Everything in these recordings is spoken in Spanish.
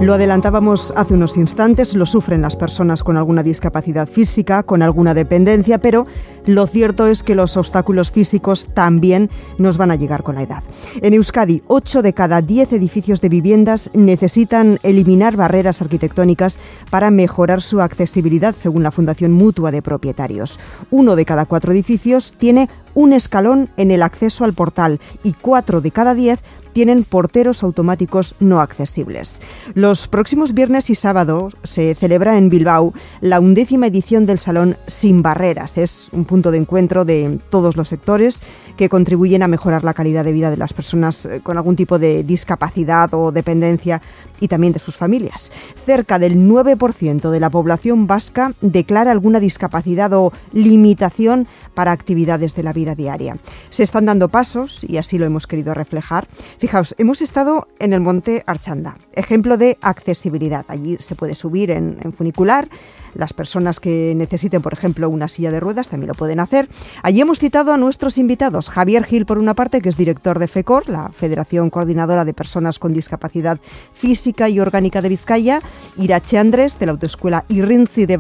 Lo adelantábamos hace unos instantes, lo sufren las personas con alguna discapacidad física, con alguna dependencia, pero lo cierto es que los obstáculos físicos también nos van a llegar con la edad. En Euskadi, 8 de cada 10 edificios de viviendas necesitan eliminar barreras arquitectónicas para mejorar su accesibilidad, según la Fundación Mutua de Propietarios. 1 de cada 4 edificios tiene un escalón en el acceso al portal y 4 de cada 10 tienen porteros automáticos no accesibles. Los próximos viernes y sábado se celebra en Bilbao la 11ª edición del Salón Sin Barreras. Es un punto de encuentro de todos los sectores que contribuyen a mejorar la calidad de vida de las personas con algún tipo de discapacidad o dependencia y también de sus familias. Cerca del 9% de la población vasca declara alguna discapacidad o limitación para actividades de la vida diaria. Se están dando pasos y así lo hemos querido reflejar. Fijaos, hemos estado en el Monte Archanda, ejemplo de accesibilidad. Allí se puede subir en funicular. Las personas que necesiten, por ejemplo, una silla de ruedas también lo pueden hacer. Allí hemos citado a nuestros invitados. Javier Gil, por una parte, que es director de FECOR, la Federación Coordinadora de Personas con Discapacidad Física y Orgánica de Vizcaya. Irache Andrés, de la Autoescuela Irrintzi de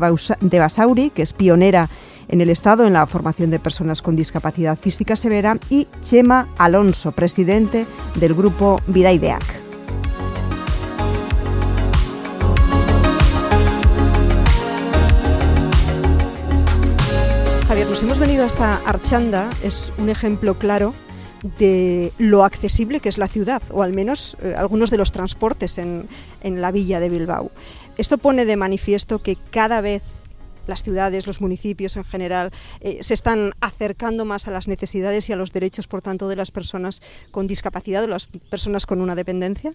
Basauri, que es pionera en el Estado en la formación de personas con discapacidad física severa. Y Chema Alonso, presidente del grupo Bidaideak. Javier, nos hemos venido hasta Archanda, es un ejemplo claro de lo accesible que es la ciudad, o al menos algunos de los transportes en la villa de Bilbao. Esto pone de manifiesto que cada vez las ciudades, los municipios en general, se están acercando más a las necesidades y a los derechos, por tanto, de las personas con discapacidad, de las personas con una dependencia.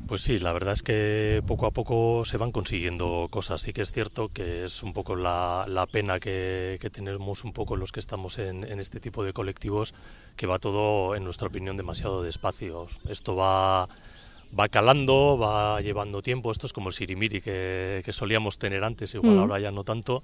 Pues sí, la verdad es que poco a poco se van consiguiendo cosas. Sí que es cierto que es un poco la pena que tenemos un poco los que estamos en este tipo de colectivos, que va todo, en nuestra opinión, demasiado despacio. Esto va calando, va llevando tiempo. Esto es como el sirimiri que solíamos tener antes, igual ahora ya no tanto.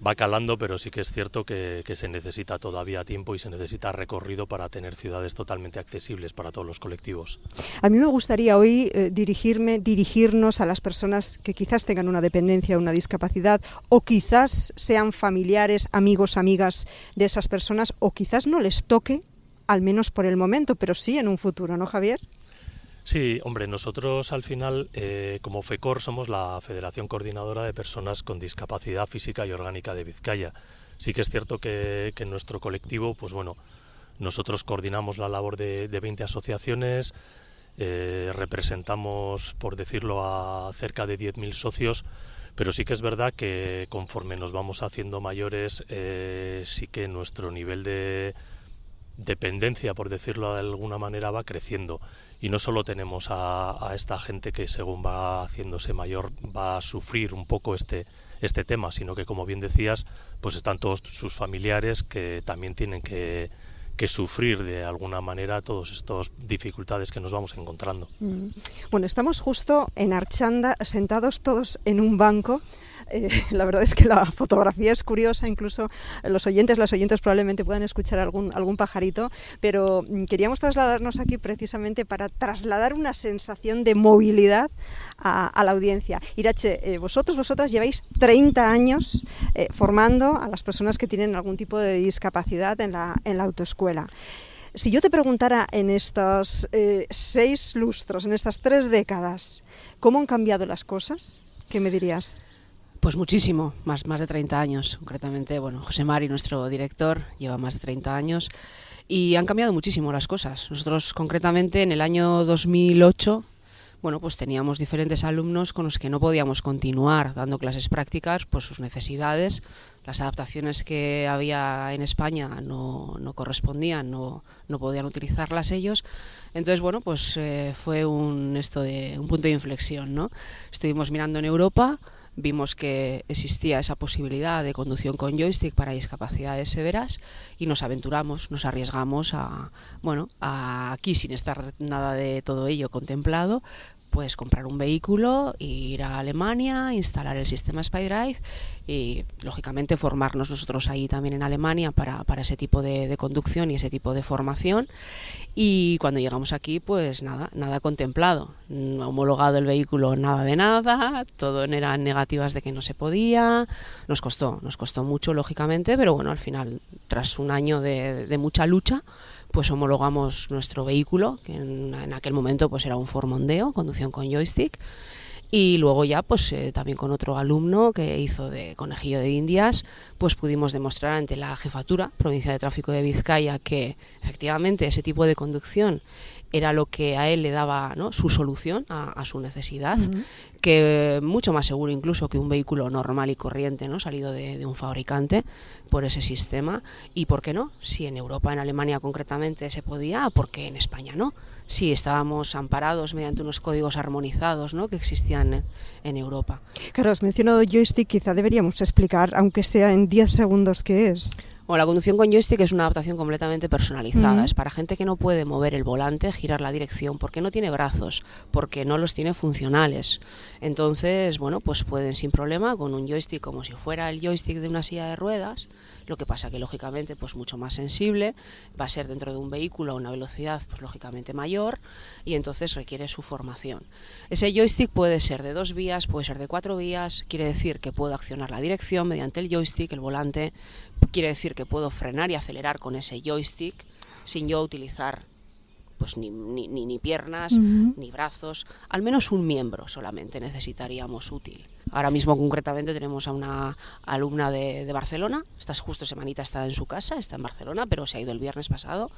Va calando, pero sí que es cierto que se necesita todavía tiempo y se necesita recorrido para tener ciudades totalmente accesibles para todos los colectivos. A mí me gustaría hoy dirigirnos a las personas que quizás tengan una dependencia o una discapacidad, o quizás sean familiares, amigos, amigas de esas personas, o quizás no les toque, al menos por el momento, pero sí en un futuro, ¿no, Javier? Sí, hombre, nosotros al final, como FECOR, somos la Federación Coordinadora de Personas con Discapacidad Física y Orgánica de Vizcaya. Sí que es cierto que en nuestro colectivo, pues bueno, nosotros coordinamos la labor de 20 asociaciones, representamos, por decirlo, a cerca de 10.000 socios, pero sí que es verdad que conforme nos vamos haciendo mayores, sí que nuestro nivel de dependencia, por decirlo de alguna manera, va creciendo. Y no solo tenemos a esta gente que según va haciéndose mayor va a sufrir un poco este tema, sino que, como bien decías, pues están todos sus familiares que también tienen que sufrir de alguna manera todas estas dificultades que nos vamos encontrando. Bueno, estamos justo en Archanda, sentados todos en un banco. La verdad es que la fotografía es curiosa, incluso las oyentes probablemente puedan escuchar algún pajarito, pero queríamos trasladarnos aquí precisamente para trasladar una sensación de movilidad a la audiencia. Irache, vosotras lleváis 30 años formando a las personas que tienen algún tipo de discapacidad en la autoescuela. Si yo te preguntara en estos 6 lustros, en estas 3 décadas, ¿cómo han cambiado las cosas? ¿Qué me dirías? Pues muchísimo, más de 30 años. Concretamente, bueno, José Mari, nuestro director, lleva más de 30 años y han cambiado muchísimo las cosas. Nosotros, concretamente, en el año 2008, bueno, pues teníamos diferentes alumnos con los que no podíamos continuar dando clases prácticas por sus necesidades. Las adaptaciones que había en España no correspondían, no podían utilizarlas ellos. Entonces, bueno, pues fue un punto de inflexión, ¿no? Estuvimos mirando en Europa, vimos que existía esa posibilidad de conducción con joystick para discapacidades severas y nos aventuramos, nos arriesgamos a aquí, sin estar nada de todo ello contemplado, pues comprar un vehículo, ir a Alemania, instalar el sistema SPY-Drive y lógicamente formarnos nosotros ahí también en Alemania para ese tipo de conducción y ese tipo de formación. Y cuando llegamos aquí, pues nada contemplado, homologado el vehículo, nada de nada, todo eran negativas de que no se podía, nos costó mucho lógicamente, pero bueno, al final, tras un año de mucha lucha, pues homologamos nuestro vehículo, que en aquel momento pues era un Ford Mondeo, conducción con joystick, y luego ya pues también con otro alumno que hizo de conejillo de Indias, pues pudimos demostrar ante la Jefatura Provincial de Tráfico de Vizcaya que efectivamente ese tipo de conducción era lo que a él le daba, ¿no?, su solución a su necesidad, que mucho más seguro incluso que un vehículo normal y corriente, ¿no?, salido de un fabricante por ese sistema. Y ¿por qué no? Si en Europa, en Alemania concretamente se podía, ¿por qué en España no? Sí, estábamos amparados mediante unos códigos armonizados, ¿no?, que existían en Europa. Claro, has mencionado joystick, quizá deberíamos explicar, aunque sea en 10 segundos, qué es. Bueno, la conducción con joystick es una adaptación completamente personalizada. Es para gente que no puede mover el volante, girar la dirección, porque no tiene brazos, porque no los tiene funcionales. Entonces, bueno, pues pueden sin problema con un joystick como si fuera el joystick de una silla de ruedas. Lo que pasa que lógicamente pues mucho más sensible, va a ser dentro de un vehículo a una velocidad pues lógicamente mayor y entonces requiere su formación. Ese joystick puede ser de 2 vías, puede ser de 4 vías, quiere decir que puedo accionar la dirección mediante el joystick, el volante, quiere decir que puedo frenar y acelerar con ese joystick sin yo utilizar pues ni piernas, ni brazos, al menos un miembro solamente necesitaríamos útil. Ahora mismo concretamente tenemos a una alumna de Barcelona, justo semanita está en su casa, está en Barcelona, pero se ha ido el viernes pasado.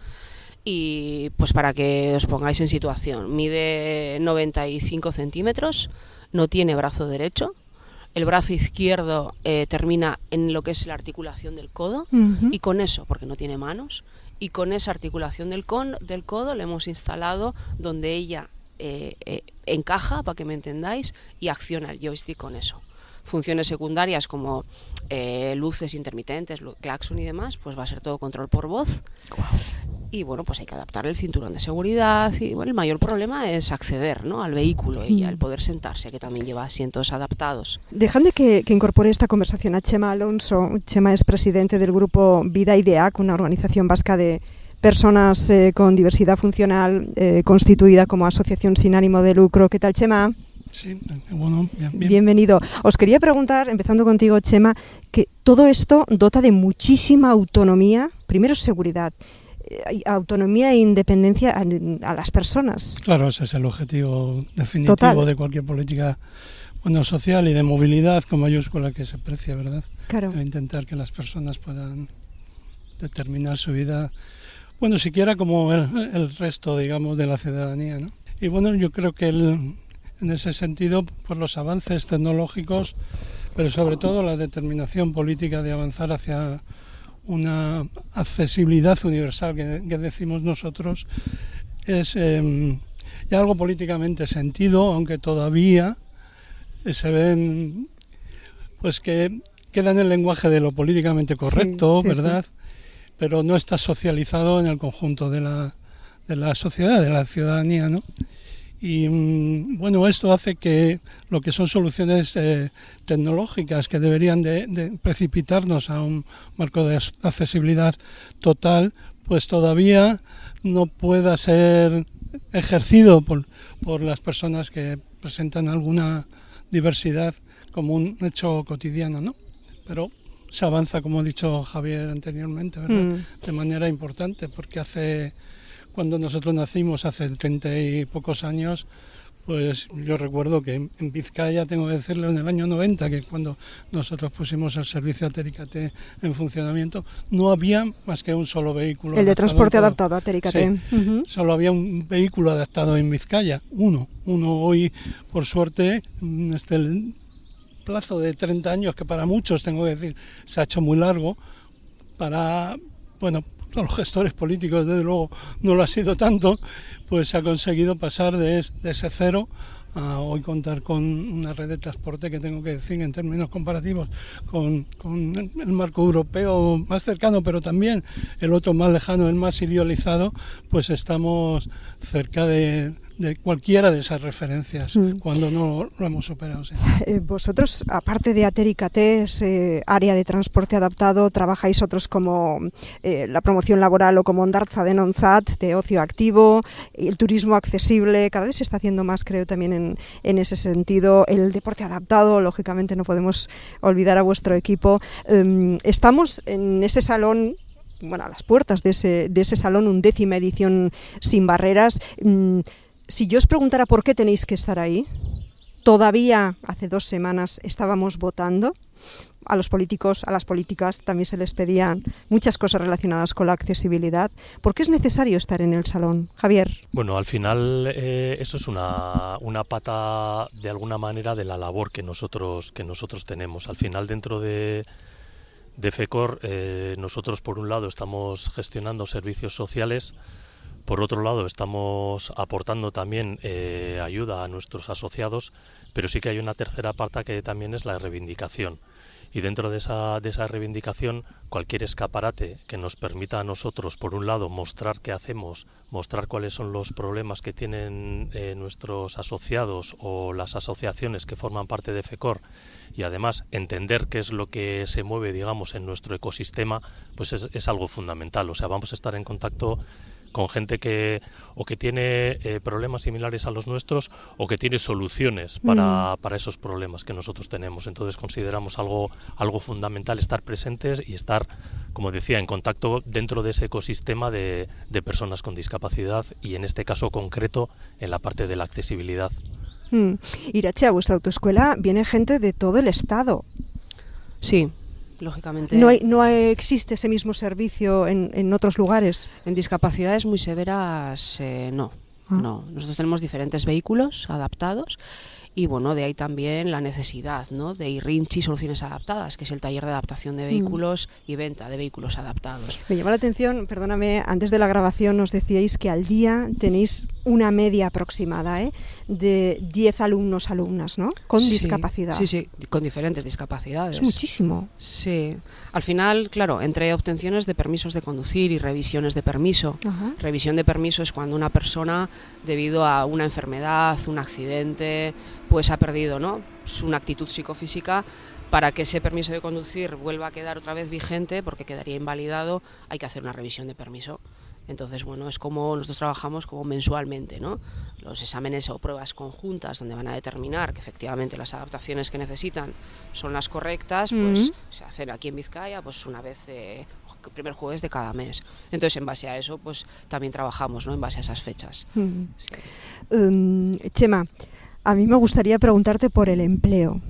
Y pues para que os pongáis en situación, mide 95 centímetros, no tiene brazo derecho, el brazo izquierdo termina en lo que es la articulación del codo, y con eso, porque no tiene manos, y con esa articulación del codo le hemos instalado donde ella encaja, para que me entendáis, y acciona el joystick con eso. Funciones secundarias como luces intermitentes, claxon y demás, pues va a ser todo control por voz. Wow. Y bueno, pues hay que adaptar el cinturón de seguridad y bueno, el mayor problema es acceder, ¿no?, al vehículo y al poder sentarse, que también lleva asientos adaptados. Dejadme que incorpore esta conversación a Chema Alonso. Chema es presidente del grupo Vida Ideac, una organización vasca de personas con diversidad funcional constituida como asociación sin ánimo de lucro. ¿Qué tal, Chema? Sí, bueno, bien. Bienvenido. Os quería preguntar, empezando contigo, Chema, que todo esto dota de muchísima autonomía, primero seguridad, autonomía e independencia a las personas. Claro, ese es el objetivo definitivo total de cualquier política social y de movilidad con mayúscula que se precie, ¿verdad? Claro. Intentar que las personas puedan determinar su vida, bueno, siquiera como el resto, digamos, de la ciudadanía, ¿no? Y bueno, yo creo que en ese sentido, por los avances tecnológicos, pero sobre todo la determinación política de avanzar hacia una accesibilidad universal que decimos nosotros, es ya algo políticamente sentido, aunque todavía se ven pues que queda en el lenguaje de lo políticamente correcto, sí, ¿verdad? Sí. Pero no está socializado en el conjunto de la sociedad, de la ciudadanía, ¿no? Y bueno, esto hace que lo que son soluciones tecnológicas que deberían de precipitarnos a un marco de accesibilidad total, pues todavía no pueda ser ejercido por las personas que presentan alguna diversidad como un hecho cotidiano, ¿no? Pero se avanza, como ha dicho Javier anteriormente, ¿verdad? De manera importante, porque cuando nosotros nacimos hace 30 y pocos años, pues yo recuerdo que en Vizcaya, tengo que decirlo, en el año 90, que cuando nosotros pusimos el servicio Atericate en funcionamiento, no había más que un solo vehículo. El de transporte adaptado, Atericate. Sí, solo había un vehículo adaptado en Vizcaya, uno hoy, por suerte, el plazo de 30 años, que para muchos, tengo que decir, se ha hecho muy largo, para los gestores políticos desde luego no lo ha sido tanto, pues se ha conseguido pasar de ese cero a hoy contar con una red de transporte que tengo que decir en términos comparativos con el marco europeo más cercano, pero también el otro más lejano, el más idealizado, pues estamos cerca de de cualquiera de esas referencias cuando no lo hemos superado. Sí. Vosotros, aparte de Atericates, área de transporte adaptado, trabajáis otros como la promoción laboral o como Ondartza de Nonzat, de ocio activo, el turismo accesible, cada vez se está haciendo más, creo, también en ese sentido. El deporte adaptado, lógicamente no podemos olvidar a vuestro equipo. Estamos en ese salón, bueno, a las puertas de ese salón, 11ª edición sin barreras. Si yo os preguntara por qué tenéis que estar ahí, todavía hace 2 semanas estábamos votando, a los políticos, a las políticas también se les pedían muchas cosas relacionadas con la accesibilidad. ¿Por qué es necesario estar en el salón, Javier? Bueno, al final eso es una pata de alguna manera de la labor que nosotros tenemos. Al final dentro de FECOR nosotros por un lado estamos gestionando servicios sociales. Por otro lado, estamos aportando también ayuda a nuestros asociados, pero sí que hay una tercera parte que también es la reivindicación. Y dentro de esa reivindicación, cualquier escaparate que nos permita a nosotros, por un lado, mostrar qué hacemos, mostrar cuáles son los problemas que tienen nuestros asociados o las asociaciones que forman parte de FECOR, y además entender qué es lo que se mueve, digamos, en nuestro ecosistema, pues es algo fundamental. O sea, vamos a estar en contacto con gente que tiene problemas similares a los nuestros o que tiene soluciones para esos problemas que nosotros tenemos. Entonces consideramos algo fundamental estar presentes y estar, como decía, en contacto dentro de ese ecosistema de personas con discapacidad y en este caso concreto en la parte de la accesibilidad. Iratxe, a vuestra autoescuela viene gente de todo el estado. Sí. Lógicamente. No existe ese mismo servicio en otros lugares. En discapacidades muy severas, no. No. Nosotros tenemos diferentes vehículos adaptados y bueno, de ahí también la necesidad, ¿no?, de IRINCHI Soluciones Adaptadas, que es el taller de adaptación de vehículos y venta de vehículos adaptados. Me llama la atención, perdóname, antes de la grabación nos decíais que al día tenéis una media aproximada de 10 alumnas, ¿no?, con discapacidad. Sí, con diferentes discapacidades. Es muchísimo. Sí. Al final, claro, entre obtenciones de permisos de conducir y revisiones de permiso. Ajá. Revisión de permiso es cuando una persona, debido a una enfermedad, un accidente, pues ha perdido, ¿no?, una actitud psicofísica. Para que ese permiso de conducir vuelva a quedar otra vez vigente, porque quedaría invalidado, hay que hacer una revisión de permiso. Entonces, bueno, es como nosotros trabajamos como mensualmente, ¿no? Los exámenes o pruebas conjuntas donde van a determinar que efectivamente las adaptaciones que necesitan son las correctas, pues se hacen aquí en Vizcaya pues una vez el primer jueves de cada mes. Entonces, en base a eso, pues también trabajamos, ¿no?, en base a esas fechas. Sí. Chema, a mí me gustaría preguntarte por el empleo.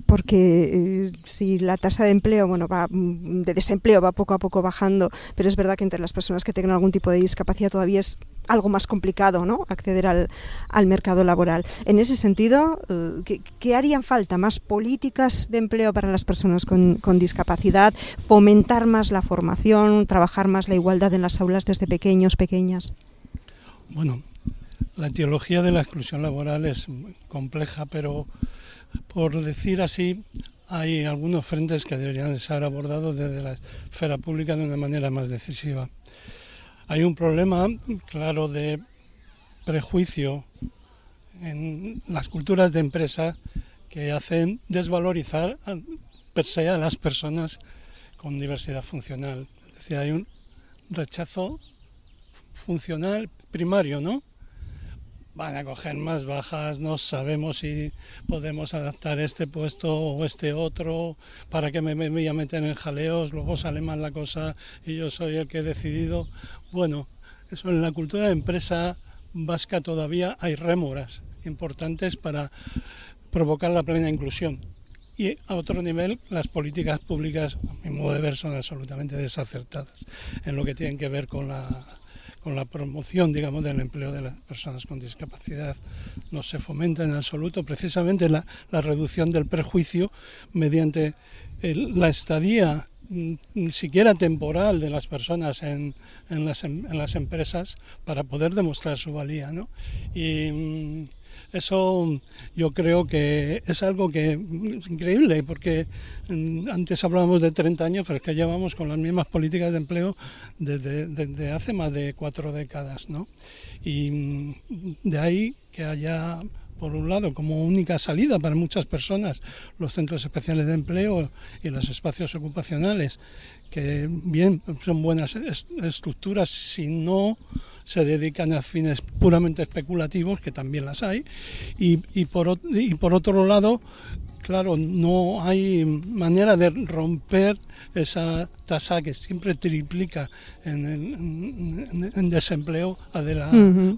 Porque si la tasa de empleo, de desempleo va poco a poco bajando, pero es verdad que entre las personas que tengan algún tipo de discapacidad todavía es algo más complicado, ¿no?, acceder al mercado laboral. En ese sentido, ¿qué harían falta? ¿Más políticas de empleo para las personas con discapacidad? ¿Fomentar más la formación? ¿Trabajar más la igualdad en las aulas desde pequeños, pequeñas? Bueno, la etiología de la exclusión laboral es compleja, pero por decir así, hay algunos frentes que deberían ser abordados desde la esfera pública de una manera más decisiva. Hay un problema claro de prejuicio en las culturas de empresa que hacen desvalorizar per se a las personas con diversidad funcional. Es decir, hay un rechazo funcional primario, ¿no? Van a coger más bajas, no sabemos si podemos adaptar este puesto o este otro, para que me voy a meter en jaleos, luego sale mal la cosa y yo soy el que he decidido. Bueno, eso en la cultura de empresa vasca todavía hay rémoras importantes para provocar la plena inclusión. Y a otro nivel, las políticas públicas, a mi modo de ver, son absolutamente desacertadas en lo que tienen que ver con la promoción, digamos, del empleo de las personas con discapacidad. No se fomenta en absoluto precisamente la reducción del prejuicio mediante la estadía ni siquiera temporal de las personas en las empresas para poder demostrar su valía, ¿no? Y eso yo creo que es algo que es increíble, porque antes hablábamos de 30 años, pero es que llevamos con las mismas políticas de empleo desde hace más de 4 décadas, ¿no? Y de ahí que haya, por un lado, como única salida para muchas personas, los centros especiales de empleo y los espacios ocupacionales, que bien son buenas estructuras si no se dedican a fines puramente especulativos, que también las hay, y por otro lado, claro, no hay manera de romper esa tasa que siempre triplica en desempleo a de la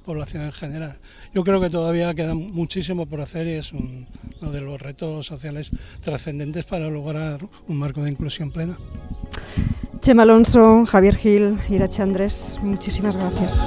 población en general. Yo creo que todavía queda muchísimo por hacer y es uno de los retos sociales trascendentes para lograr un marco de inclusión plena. Txema Alonso, Javier Gil, Iratxe Andrés, muchísimas gracias.